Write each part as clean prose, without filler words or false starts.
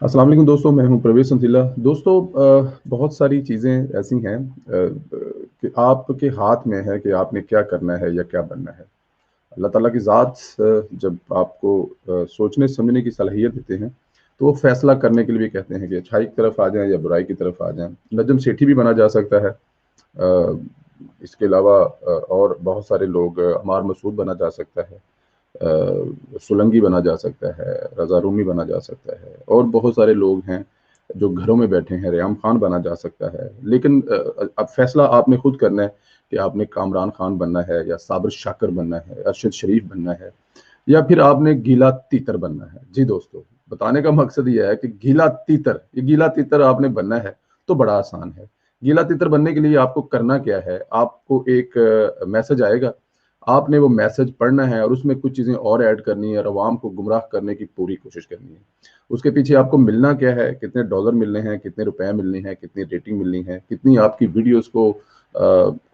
अस्सलाम वालेकुम दोस्तों, मैं हूं प्रवेश संतीला। दोस्तों, बहुत सारी चीज़ें ऐसी हैं कि आपके हाथ में है कि आपने क्या करना है या क्या बनना है। अल्लाह ताला की ज़ात जब आपको सोचने समझने की सलाहियत देते हैं, तो वो फैसला करने के लिए भी कहते हैं कि अच्छाई की तरफ आ जाएँ या बुराई की तरफ आ जाएँ। नजम सेठी भी बना जा सकता है। इसके अलावा और बहुत सारे लोग, अमार मसूद बना जा सकता है, सुलंगी बना जा सकता है, रज़ा रूमी बना जा सकता है, और बहुत सारे लोग हैं जो घरों में बैठे हैं। रेयाम खान बना जा सकता है। लेकिन अब फैसला आपने खुद करना है कि आपने कामरान खान बनना है या साबिर शाकर बनना है, अरशद शरीफ बनना है, या फिर आपने गीला तीतर बनना है। जी दोस्तों, बताने का मकसद ये है कि गीला तीतर आपने बनना है तो बड़ा आसान है। गीला तीतर बनने के लिए आपको करना क्या है? आपको एक मैसेज आएगा, आपने वो मैसेज पढ़ना है और उसमें कुछ चीज़ें और ऐड करनी है और अवाम को गुमराह करने की पूरी कोशिश करनी है। उसके पीछे आपको मिलना क्या है? कितने डॉलर मिलने हैं, कितने रुपए मिलने हैं, कितनी रेटिंग मिलनी है, कितनी आपकी वीडियोस को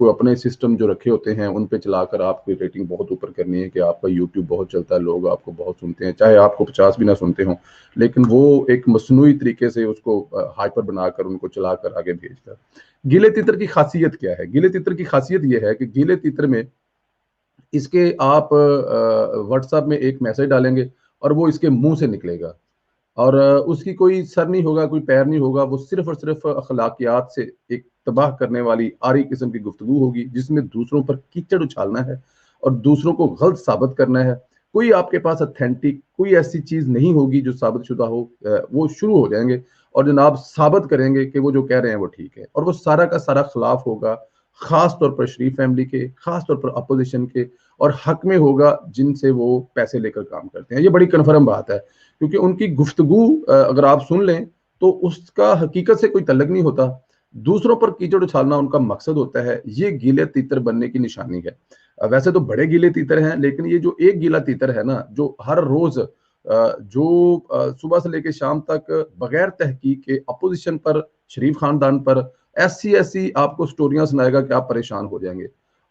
अपने सिस्टम जो रखे होते हैं उन पे चलाकर आपकी रेटिंग बहुत ऊपर करनी है कि आपका यूट्यूब बहुत चलता है, लोग आपको बहुत सुनते हैं, चाहे आपको 50 भी ना सुनते हों, लेकिन वो एक मसनूई तरीके से उसको हाइपर बनाकर उनको चलाकर आगे भेजकर। गीले तीतर की खासियत क्या है? गीले तीतर की खासियत ये है कि गीले तीतर में इसके आप व्हाट्सएप में एक मैसेज डालेंगे और वो इसके मुंह से निकलेगा, और उसकी कोई सर नहीं होगा, कोई पैर नहीं होगा। वो सिर्फ और सिर्फ अखलाकियात से एक तबाह करने वाली आरी किस्म की गुफ्तगू होगी, जिसमें दूसरों पर कीचड़ उछालना है और दूसरों को गलत साबित करना है। कोई आपके पास ऑथेंटिक कोई ऐसी चीज नहीं होगी जो साबित शुदा हो। वो शुरू हो जाएंगे और जनाब साबित करेंगे कि वो जो कह रहे हैं वो ठीक है, और वो सारा का सारा खिलाफ होगा, खास तौर पर शरीफ फैमिली के, खास तौर पर अपोजिशन के, और हक में होगा जिनसे वो पैसे लेकर काम करते हैं। ये बड़ी कन्फर्म बात है, क्योंकि उनकी गुफ्तगू अगर आप सुन लें तो उसका हकीकत से कोई तल्लक नहीं होता। दूसरों पर कीचड़ उछालना उनका मकसद होता है। ये गीले तीतर बनने की निशानी है। वैसे तो बड़े गीले तीतर हैं, लेकिन ये जो एक गीला तीतर है ना, जो हर रोज जो सुबह से लेकर शाम तक बगैर तहकीक के अपोजिशन पर, शरीफ खानदान पर ऐसी ऐसी आपको स्टोरियां सुनाएगा कि आप परेशान हो जाएंगे।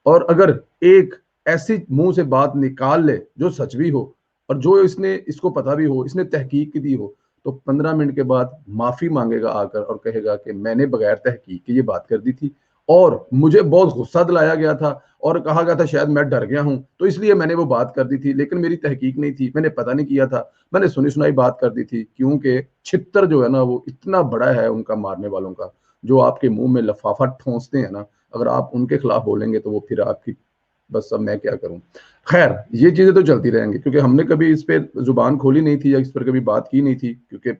और अगर एक ऐसी मुंह से बात निकाल ले जो सच भी हो और जो इसने इसको पता भी हो, इसने तहकीक की दी हो, तो 15 मिनट के बाद माफी मांगेगा आकर और कहेगा कि मैंने बगैर तहकीक की ये बात कर दी थी और मुझे बहुत गुस्सा दिलाया गया था और कहा गया था शायद मैं डर गया हूं तो इसलिए मैंने वो बात कर दी थी, लेकिन मेरी तहकीक नहीं थी, मैंने पता नहीं किया था, मैंने सुनी सुनाई बात कर दी थी। क्योंकि छितर जो है ना वो इतना बड़ा है उनका, मारने वालों का, जो आपके मुंह में लफाफा ठोंसते हैं ना, अगर आप उनके खिलाफ बोलेंगे तो वो फिर आपकी, बस अब मैं क्या करूं। खैर, ये चीजें तो चलती रहेंगी क्योंकि हमने कभी इस पे जुबान खोली नहीं थी या इस पर कभी बात की नहीं थी, क्योंकि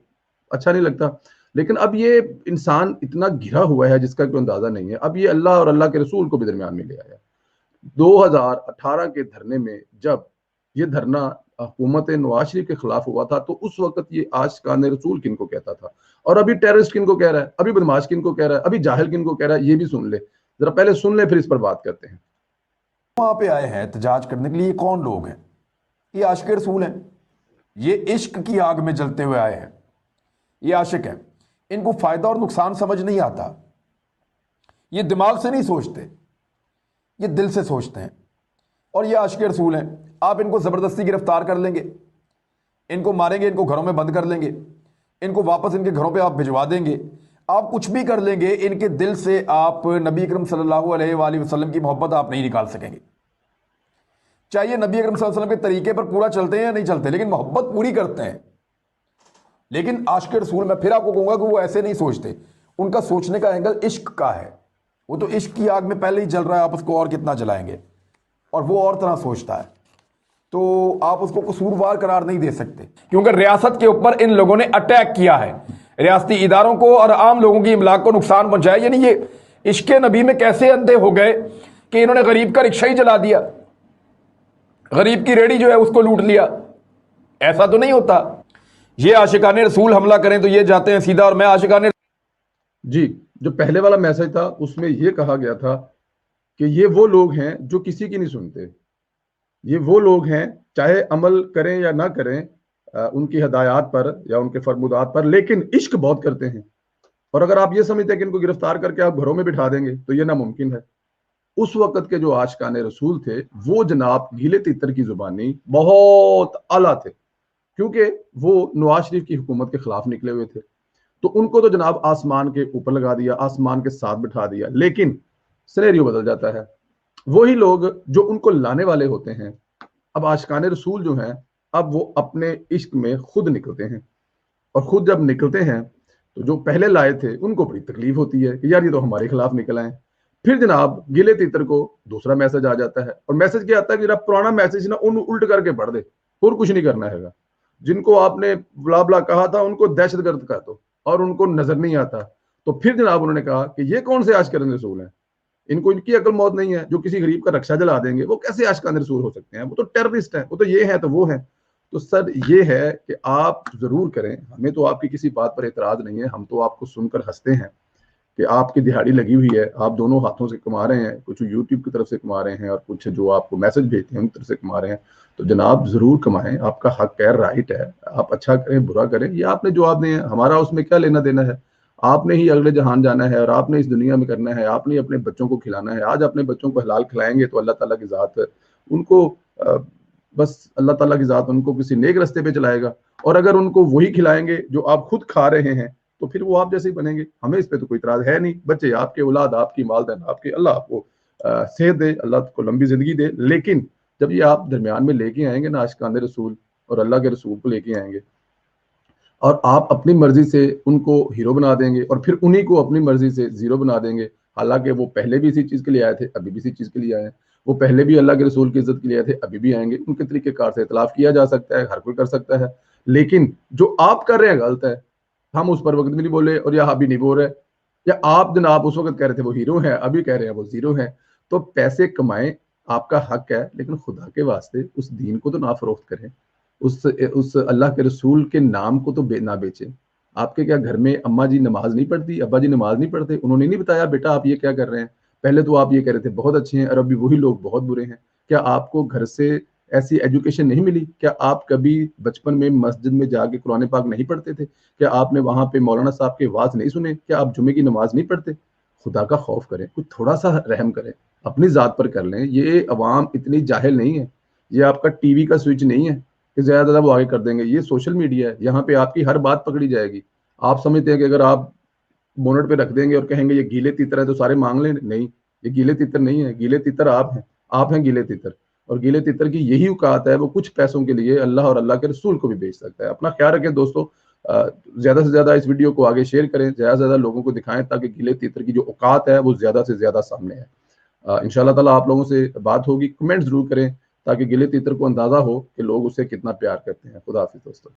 अच्छा नहीं लगता। लेकिन अब ये इंसान इतना घिरा हुआ है जिसका कोई अंदाजा नहीं है। अब ये अल्लाह और अल्लाह के रसूल को भी दरमियान में ले आया। 2018 के धरने में जब ये धरना हुकूमत नवाज शरीफ के खिलाफ हुआ था, तो उस वक्त ये आशिकान रसूल किनको कहता था, और अभी टेररिस्ट किनको कह रहा है, अभी बदमाश किनको कह रहा है, अभी जाहिल किनको कह रहा है, ये भी सुन ले। जरा पहले सुन ले, फिर इस पर बात करते हैं। वहां पे आए हैं एहतजाज करने के लिए। ये कौन लोग हैं? ये आशिक रसूल हैं। ये इश्क की आग में जलते हुए आए हैं। ये आशिक हैं। इनको फायदा और नुकसान समझ नहीं आता। ये दिमाग से नहीं सोचते, ये दिल से सोचते हैं। और ये आशिक रसूल हैं। आप इनको जबरदस्ती गिरफ्तार कर लेंगे, इनको मारेंगे, इनको घरों में बंद कर लेंगे, इनको वापस इनके घरों पे आप भिजवा देंगे, आप कुछ भी कर लेंगे, इनके दिल से आप नबी अकरम सल्लल्लाहु अलैहि वसल्लम की मोहब्बत आप नहीं निकाल सकेंगे। चाहिए नबी अकरम सल्लल्लाहु अलैहि वसल्लम के तरीके पर पूरा चलते हैं या नहीं चलते, लेकिन मोहब्बत पूरी करते हैं। लेकिन आशिक रसूल, मैं फिर आपको कहूंगा कि वो ऐसे नहीं सोचते। उनका सोचने का एंगल इश्क का है। वो तो इश्क की आग में पहले ही जल रहा है, आप उसको और कितना जलाएंगे। और वो और तरह सोचता है, तो आप उसको कसूरवार करार नहीं दे सकते, क्योंकि रियासत के ऊपर इन लोगों ने अटैक किया है। रियासती इदारों को और आम लोगों की इमलाक को नुकसान पहुंचाया। यानी ये इश्क नबी में कैसे अंधे हो गए कि इन्होंने गरीब का रिक्शा ही जला दिया, गरीब की रेडी जो है उसको लूट लिया। ऐसा तो नहीं होता। ये आशिकाने रसूल हमला करें तो ये जाते हैं सीधा, और मैं आशिकाने जी, जो पहले वाला मैसेज था उसमें यह कहा गया था कि ये वो लोग हैं जो किसी की नहीं सुनते। ये वो लोग हैं, चाहे अमल करें या ना करें उनकी हदायत पर या उनके फरमुदात पर, लेकिन इश्क बहुत करते हैं। और अगर आप ये समझते हैं कि इनको गिरफ्तार करके आप घरों में बिठा देंगे तो ये नामुमकिन है। उस वक्त के जो आशिकाने रसूल थे वो जनाब गीले तीतर की जुबानी बहुत आला थे। क्योंकि वो नवाज शरीफ की हुकूमत के खिलाफ निकले हुए थे। तो उनको तो जनाब आसमान के ऊपर लगा दिया, आसमान के साथ बिठा दिया, लेकिन सिनेरियो बदल जाता है। वही लोग जो उनको लाने वाले होते हैं, अब आशिकान रसूल जो हैं, अब वो अपने इश्क में खुद निकलते हैं, और खुद जब निकलते हैं तो जो पहले लाए थे उनको बड़ी तकलीफ होती है कि यार ये तो हमारे खिलाफ निकल आए। फिर जनाब गिले तितर को दूसरा मैसेज आ जाता है, और मैसेज क्या आता है कि पुराना मैसेज ना उन उल्ट करके पढ़ दे, और कुछ नहीं करना है। जिनको आपने बुला बुला कहा था उनको दहशतगर्द कह दो, और उनको नजर नहीं आता। तो फिर जनाब उन्होंने कहा कि ये कौन से आशिकान रसूल हैं, इनको इनकी अकल मौत नहीं है, जो किसी गरीब का रक्षा जला देंगे, वो कैसे आशिकान रसूल हो सकते हैं, वो तो टेररिस्ट हैं, वो तो ये है तो वो है। तो सर ये है कि आप जरूर करें, हमें तो आपकी किसी बात पर एतराज नहीं है, हम तो आपको सुनकर हंसते हैं कि आपकी दिहाड़ी लगी हुई है, आप दोनों हाथों से कमा रहे हैं, कुछ यूट्यूब की तरफ से कमा रहे हैं और कुछ जो आपको मैसेज भेजते हैं उन तरफ से कमा रहे हैं। तो जनाब जरूर कमाएं, आपका हक है, राइट है, आप अच्छा करें बुरा करें, ये आपने जवाब दें, हमारा उसमें क्या लेना देना है। आपने ही अगले जहान जाना है और आपने इस दुनिया में करना है, आपने ही अपने बच्चों को खिलाना है। आज अपने बच्चों को हलाल खिलाएंगे तो अल्लाह ताला की ज़ात उनको बस अल्लाह ताला की ज़ात उनको किसी नेक रास्ते पे चलाएगा, और अगर उनको वही खिलाएंगे जो आप खुद खा रहे हैं तो फिर वो आप जैसे ही बनेंगे। हमें इस पे तो कोई इतराज है नहीं, बच्चे आपके, औलाद आपकी, मालदान आपके, अल्लाह आपको सेहत दे, अल्लाह को लंबी जिंदगी दे। लेकिन जब ये आप दरमियान में लेके आएंगे ना आशिकान रसूल और अल्लाह के रसूल को लेके आएंगे, और आप अपनी मर्जी से उनको हीरो बना देंगे और फिर उन्हीं को अपनी मर्जी से जीरो बना देंगे, हालांकि वो पहले भी इसी चीज के लिए आए थे, अभी भी इसी चीज के लिए आए हैं। वो पहले भी अल्लाह के रसूल की इज्जत के लिए आए थे, अभी भी आएंगे। उनके तरीकेकार से इतलाफ किया जा सकता है, हर कोई कर सकता है, लेकिन जो आप कर रहे हैं गलत है। हम उस पर वक्त भी नहीं बोले और यहाँ अभी नहीं बोल रहे, या आप जनाब उस वक्त कह रहे थे वो हीरो है, अभी कह रहे हैं वो जीरो है। तो पैसे कमाएं, आपका हक है, लेकिन खुदा के वास्ते उस दीन को तो ना फरोख्त करें, उस अल्लाह के रसूल के नाम को तो ना बेचें। आपके क्या घर में अम्मा जी नमाज नहीं पढ़ती, अब्बा जी नमाज नहीं पढ़ते, उन्होंने नहीं बताया बेटा आप ये क्या कर रहे हैं? पहले तो आप ये कह रहे थे बहुत अच्छे हैं और अभी वही लोग बहुत बुरे हैं। क्या आपको घर से ऐसी एजुकेशन नहीं मिली? क्या आप कभी बचपन में मस्जिद में जाके कुरान पाक नहीं पढ़ते थे? क्या आपने वहां पे मौलाना साहब के वाज नहीं सुने? क्या आप जुमे की नमाज नहीं पढ़ते? खुदा का खौफ करें, कुछ थोड़ा सा रहम करें, अपनी जात पर कर लें। ये अवाम इतनी जाहिल नहीं है, ये आपका टीवी का स्विच नहीं है कि ज्यादा ज्यादा वो आगे कर देंगे। ये सोशल मीडिया है, यहाँ पे आपकी हर बात पकड़ी जाएगी। आप समझते हैं कि अगर आप बोनट पे रख देंगे और कहेंगे ये गीले तीतर है तो सारे मांग लें, नहीं, ये गीले तीतर नहीं है, गीले तीतर आप हैं गीले तीतर। और गीले तीतर की यही औकात है, वो कुछ पैसों के लिए अल्लाह और अल्लाह के रसूल को भी बेच सकता है। अपना ख्याल रखें दोस्तों, ज्यादा से ज्यादा इस वीडियो को आगे शेयर करें, ज्यादा से ज्यादा लोगों को दिखाएं ताकि गीले तीतर की जो औकात है वो ज्यादा से ज्यादा सामने है। इंशाल्लाह ताला आप लोगों से बात होगी, कमेंट जरूर करें ताकि गिले तीतर को अंदाजा हो कि लोग उसे कितना प्यार करते हैं। खुदा हाफिज़ दोस्तों।